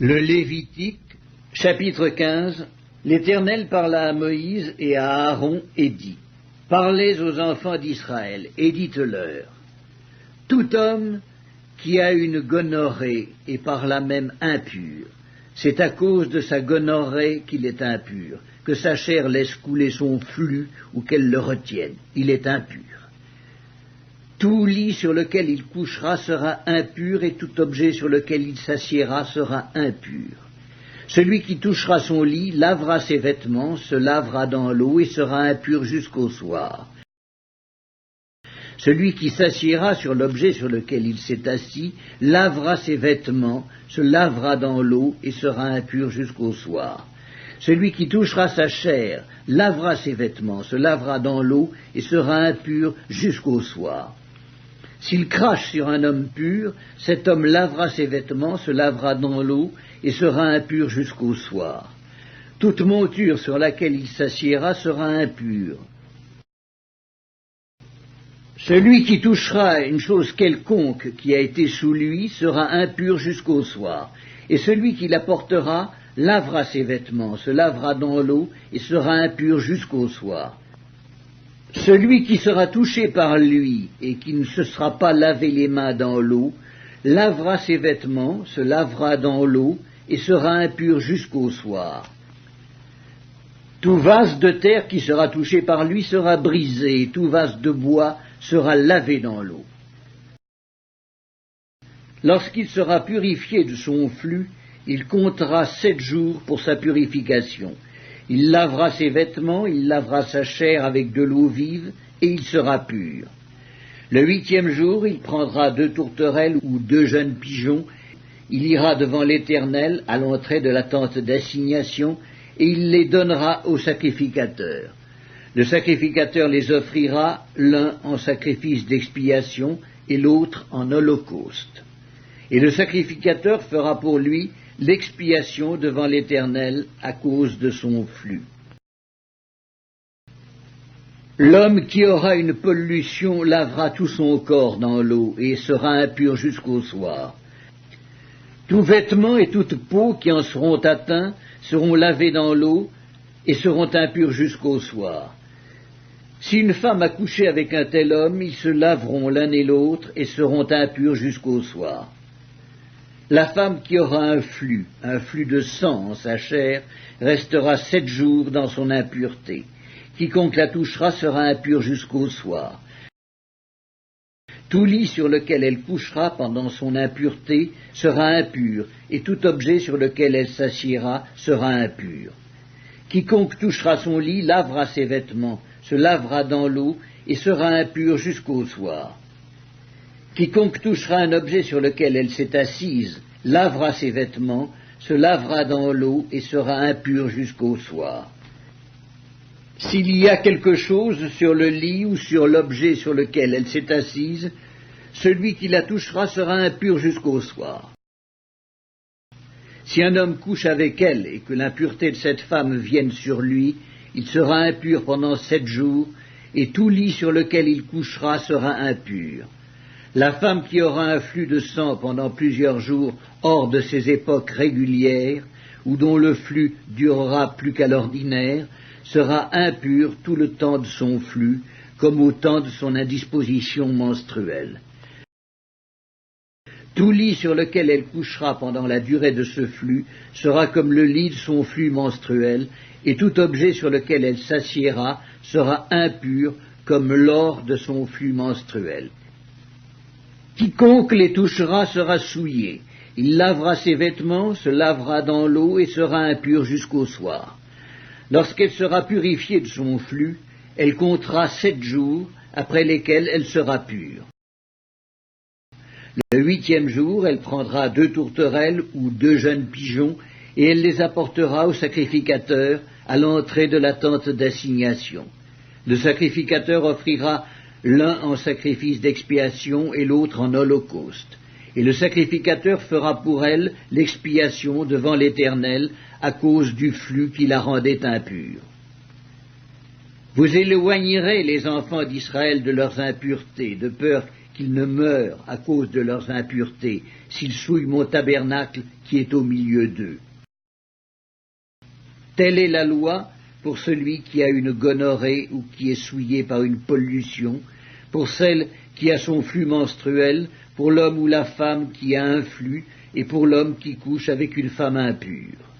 Le Lévitique, chapitre 15. L'Éternel parla à Moïse et à Aaron et dit: Parlez aux enfants d'Israël et dites-leur: Tout homme qui a une gonorrhée et par là même impur, c'est à cause de sa gonorrhée qu'il est impur, que sa chair laisse couler son flux ou qu'elle le retienne. Il est impur. Tout lit sur lequel il couchera sera impur, et tout objet sur lequel il s'assiera sera impur. Celui qui touchera son lit lavera ses vêtements, se lavera dans l'eau et sera impur jusqu'au soir. Celui qui s'assiera sur l'objet sur lequel il s'est assis lavera ses vêtements, se lavera dans l'eau et sera impur jusqu'au soir. Celui qui touchera sa chair lavera ses vêtements, se lavera dans l'eau et sera impur jusqu'au soir. S'il crache sur un homme pur, cet homme lavera ses vêtements, se lavera dans l'eau et sera impur jusqu'au soir. Toute monture sur laquelle il s'assiera sera impure. Celui qui touchera une chose quelconque qui a été sous lui sera impur jusqu'au soir, et celui qui la portera lavera ses vêtements, se lavera dans l'eau et sera impur jusqu'au soir. Celui qui sera touché par lui et qui ne se sera pas lavé les mains dans l'eau, lavera ses vêtements, se lavera dans l'eau et sera impur jusqu'au soir. Tout vase de terre qui sera touché par lui sera brisé, et tout vase de bois sera lavé dans l'eau. Lorsqu'il sera purifié de son flux, il comptera 7 jours pour sa purification. Il lavera ses vêtements, il lavera sa chair avec de l'eau vive, et il sera pur. Le 8e jour, il prendra 2 tourterelles ou 2 jeunes pigeons, il ira devant l'Éternel à l'entrée de la tente d'assignation, et il les donnera au sacrificateur. Le sacrificateur les offrira, l'un en sacrifice d'expiation et l'autre en holocauste. Et le sacrificateur fera pour lui l'expiation devant l'Éternel à cause de son flux. L'homme qui aura une pollution lavera tout son corps dans l'eau et sera impur jusqu'au soir. Tout vêtement et toute peau qui en seront atteints seront lavés dans l'eau et seront impurs jusqu'au soir. Si une femme a couché avec un tel homme, ils se laveront l'un et l'autre et seront impurs jusqu'au soir. La femme qui aura un flux de sang en sa chair, restera 7 jours dans son impureté. Quiconque la touchera sera impur jusqu'au soir. Tout lit sur lequel elle couchera pendant son impureté sera impur, et tout objet sur lequel elle s'assiera sera impur. Quiconque touchera son lit lavera ses vêtements, se lavera dans l'eau, et sera impur jusqu'au soir. Quiconque touchera un objet sur lequel elle s'est assise lavera ses vêtements, se lavera dans l'eau, et sera impur jusqu'au soir. S'il y a quelque chose sur le lit ou sur l'objet sur lequel elle s'est assise, celui qui la touchera sera impur jusqu'au soir. Si un homme couche avec elle et que l'impureté de cette femme vienne sur lui, il sera impur pendant 7 jours, et tout lit sur lequel il couchera sera impur. La femme qui aura un flux de sang pendant plusieurs jours hors de ses époques régulières, ou dont le flux durera plus qu'à l'ordinaire, sera impure tout le temps de son flux, comme au temps de son indisposition menstruelle. Tout lit sur lequel elle couchera pendant la durée de ce flux sera comme le lit de son flux menstruel, et tout objet sur lequel elle s'assiera sera impur comme l'or de son flux menstruel. Quiconque les touchera sera souillé. Il lavera ses vêtements, se lavera dans l'eau et sera impur jusqu'au soir. Lorsqu'elle sera purifiée de son flux, elle comptera 7 jours, après lesquels elle sera pure. Le 8e jour, elle prendra 2 tourterelles ou 2 jeunes pigeons, et elle les apportera au sacrificateur à l'entrée de la tente d'assignation. Le sacrificateur offrira l'un en sacrifice d'expiation et l'autre en holocauste. Et le sacrificateur fera pour elle l'expiation devant l'Éternel à cause du flux qui la rendait impure. Vous éloignerez les enfants d'Israël de leurs impuretés, de peur qu'ils ne meurent à cause de leurs impuretés, s'ils souillent mon tabernacle qui est au milieu d'eux. Telle est la loi pour celui qui a une gonorrhée ou qui est souillé par une pollution, pour celle qui a son flux menstruel, pour l'homme ou la femme qui a un flux, et pour l'homme qui couche avec une femme impure.